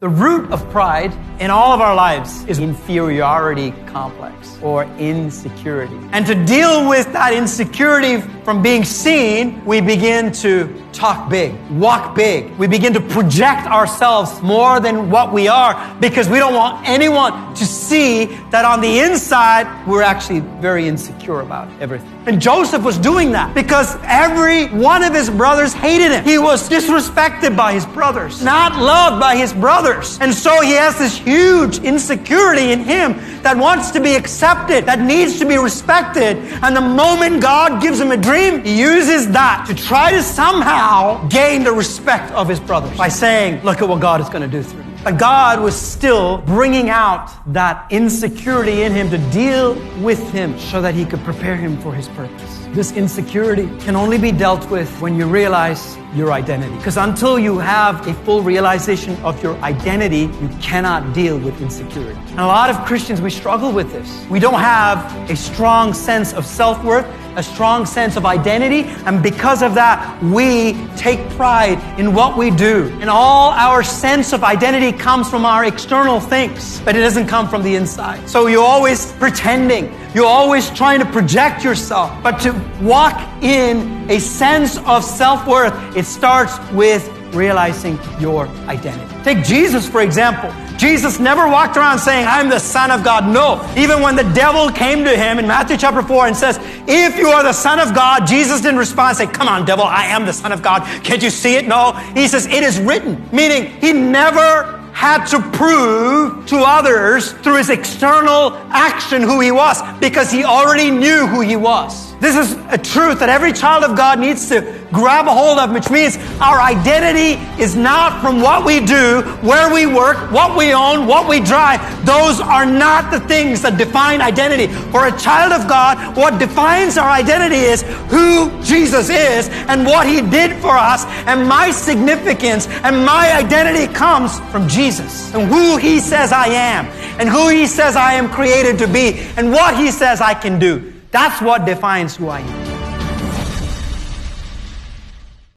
The root of pride in all of our lives is inferiority complex or insecurity. And to deal with that insecurity from being seen, we begin to talk big, walk big. We begin to project ourselves more than what we are because we don't want anyone to see that on the inside, we're actually very insecure about everything. And Joseph was doing that because every one of his brothers hated him. He was disrespected by his brothers, not loved by his brothers. And so he has this huge insecurity in him that wants to be accepted, that needs to be respected. And the moment God gives him a dream, he uses that to try to somehow gain the respect of his brothers by saying, look at what God is going to do through you. But God was still bringing out that insecurity in him to deal with him so that he could prepare him for his purpose. This insecurity can only be dealt with when you realize your identity. Because until you have a full realization of your identity, you cannot deal with insecurity. And a lot of Christians, we struggle with this. We don't have a strong sense of self-worth, a strong sense of identity, and because of that, we take pride in what we do. And all our sense of identity comes from our external things, but it doesn't come from the inside. So you're always pretending. You're always trying to project yourself. But to walk in a sense of self-worth, it starts with realizing your identity. Take Jesus, for example. Jesus never walked around saying, I'm the Son of God. No. Even when the devil came to him in Matthew chapter 4 and says, if you are the Son of God, Jesus didn't respond and say, come on, devil, I am the Son of God. Can't you see it? No. He says, it is written. Meaning, he never had to prove to others through his external action who he was because he already knew who he was. This is a truth that every child of God needs to grab a hold of, which means our identity is not from what we do, where we work, what we own, what we drive. Those are not the things that define identity. For a child of God, what defines our identity is who Jesus is and what he did for us. And my significance and my identity comes from Jesus and who he says I am and who he says I am created to be and what he says I can do. That's what defines who I am.